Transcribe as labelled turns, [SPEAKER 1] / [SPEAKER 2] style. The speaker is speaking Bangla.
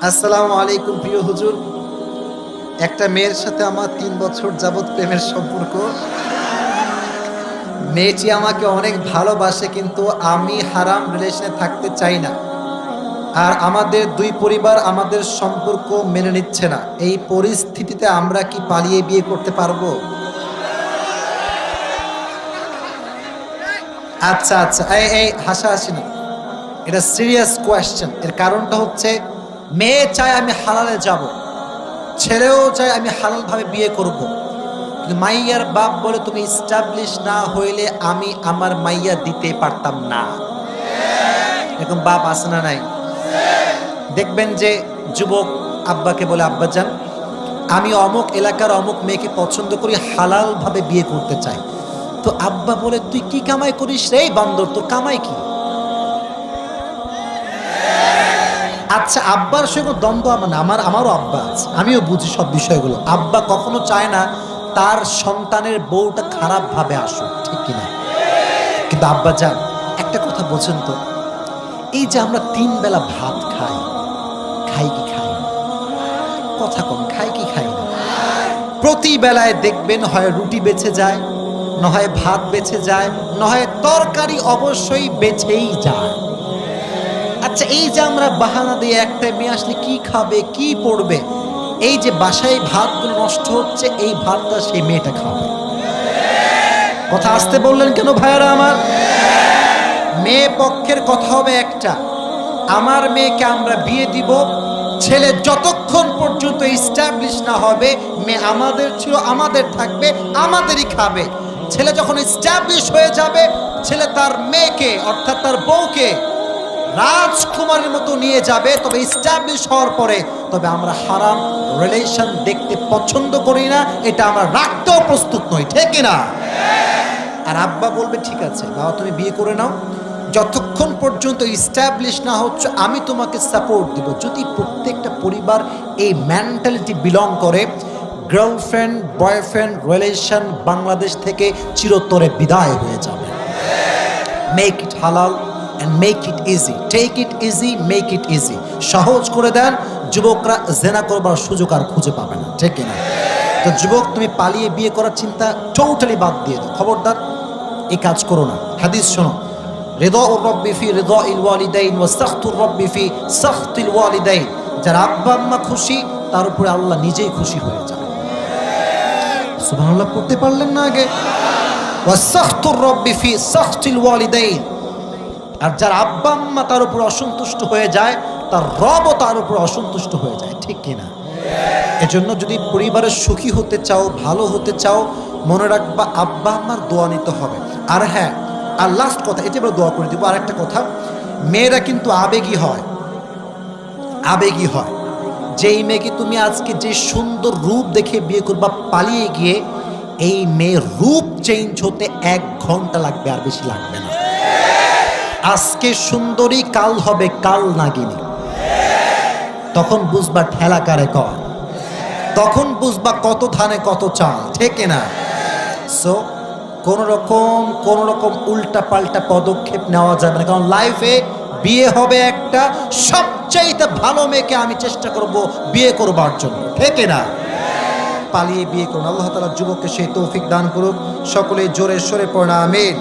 [SPEAKER 1] আসসালামু আলাইকুম প্রিয় হুজুর। একটা মেয়ের সাথে আমার 3 বছর যাবৎ প্রেমের সম্পর্ক। মেয়েটি আমাকে অনেক ভালোবাসে, কিন্তু আমি হারাম রিলেশনে থাকতে চাই না। আর আমাদের দুই পরিবার আমাদের সম্পর্ক মেনে নিচ্ছে না। এই পরিস্থিতিতে আমরা কি পালিয়ে বিয়ে করতে পারবো? আচ্ছা আচ্ছা, এই হাসাহাসি না, এটা সিরিয়াস কোয়েশ্চেন। এর কারণটা হচ্ছে, মেয়ে চায় আমি হালালে যাব, ছেলেও চায় আমি হালালভাবে বিয়ে করব, কিন্তু মাইয়ার বাপ বলে তুমি ইস্টাবলিশ না হইলে আমি আমার মাইয়া দিতে পারতাম না। এরকম বাপ আছে না নাই? দেখবেন যে যুবক আব্বাকে বলে, আব্বা যান আমি অমুক এলাকার অমুক মেয়েকে পছন্দ করি, হালালভাবে বিয়ে করতে চাই। তো আব্বা বলে, তুই কি কামাই করিস রে বান্দর, তোর কামাই কি? আচ্ছা, আব্বার সঙ্গে দ্বন্দ্ব আমারও আব্বা আছে, আমিও বুঝি সব বিষয়গুলো। আব্বা কখনো চায় না তার সন্তানের বউটা খারাপ ভাবে আসুক, ঠিক কিনা? কিন্তু আব্বা যান একটা কথা বোঝেন তো, এই যে আমরা 3 বেলা ভাত খাই, খাই কি খাই না? কথা কম, খাই কি খাই না? প্রতি বেলায় দেখবেন হয় রুটি বেঁচে যায়, না হয় ভাত বেঁচে যায়, না হয় তরকারি অবশ্যই বেঁচেই যায়। আচ্ছা, এই যে আমরা বাহানা দিয়ে একটা মেয়ে আসলে কি খাবে কি পড়বে, এই যে বাসায় ভাতগুলো নষ্ট হচ্ছে, এই ভাতটা সেই মেয়েটা খাবে। কথা আসতে বললেন কেন ভাইয়ারা আমার? মেয়ে পক্ষের কথা হবে একটা, আমার মেয়েকে আমরা বিয়ে দিব, ছেলে যতক্ষণ পর্যন্ত এস্টাবলিশ না হবে মেয়ে আমাদের ছিল, আমাদের থাকবে, আমাদেরই খাবে। ছেলে যখন এস্টাবলিশ হয়ে যাবে, ছেলে তার মেয়েকে অর্থাৎ তার বউকে রাজকুমারের মতো নিয়ে যাবে। তবে এস্টাবলিশ হওয়ার পরে তবে আমরা হারাম রিলেশন দেখতে পছন্দ করি না, এটা আমরা রাখতেও প্রস্তুত নই, ঠিক না? আর আব্বা বলবে, ঠিক আছে বাবা তুমি বিয়ে করে নাও, যতক্ষণ পর্যন্ত এস্টাবলিশ না হচ্ছে আমি তোমাকে সাপোর্ট দিব। যদি প্রত্যেকটা পরিবার এই মেন্টালিটি বিলং করে, গার্লফ্রেন্ড বয়ফ্রেন্ড রিলেশন বাংলাদেশ থেকে চিরতরে বিদায় হয়ে যাবে। মেক ইট হালাল and make it easy, take it easy, make it easy। সহজ করে দেন, যুবকরা জেনা করবার সুযোগ আর খুঁজে পাবে না, ঠিক কিনা? তো যুবক, তুমি পালিয়ে বিয়ে করার চিন্তা টোটালি বাদ দিয়ে দাও, খবরদার এই কাজ করো না। হাদিস শোনো, রিদাউর রাব্বি ফি রিদাইল ওয়ালিদাইন ওয়া সাখতুর রাব্বি ফি সাখতিল ওয়ালিদাইন। যার আব্বা আম্মা খুশি তার উপরে আল্লাহ নিজেই খুশি হয়ে যায়। সুবহানাল্লাহ পড়তে পারলেন না আগে? ওয়া সাখতুর রাব্বি ফি সাখতিল ওয়ালিদাইন। আর যার আব্বা আম্মা তার উপর অসন্তুষ্ট হয়ে যায়, তার রবও তার উপর অসন্তুষ্ট হয়ে যায়, ঠিক কিনা? এজন্য যদি পরিবারের সুখী হতে চাও, ভালো হতে চাও, মনে রাখবা আব্বা আম্মার দোয়া নিতে হবে। আর হ্যাঁ, আর লাস্ট কথা, এটা আমরা দোয়া করে দিব। আর একটা কথা, মেয়েরা কিন্তু আবেগী হয়, আবেগী হয়। যেই মেয়েকে তুমি আজকে যে সুন্দর রূপ দেখে বিয়ে করবা, পালিয়ে গিয়ে এই মেয়ের রূপ চেঞ্জ হতে 1 ঘন্টা লাগবে, আর বেশি লাগবে না। আজকে সুন্দরী কাল হবে কাল নাগিনী। তখন বুঝবা ঠেলা কারে কর, তখন বুঝবা কত ধানে কত চাল, ঠিক না? সো কোন রকম উল্টা পাল্টা পদক্ষেপ নেওয়া যাবে না, কারণ লাইফে বিয়ে হবে একটা, সবচাইতে ভালো মেয়েকে আমি চেষ্টা করব বিয়ে করবার জন্য, ঠিক না? পালিয়ে বিয়ে করুন। আল্লাহ তাআলা যুবককে সেই তৌফিক দান করুক। সকলে জোরে সরে পড়া আমিন।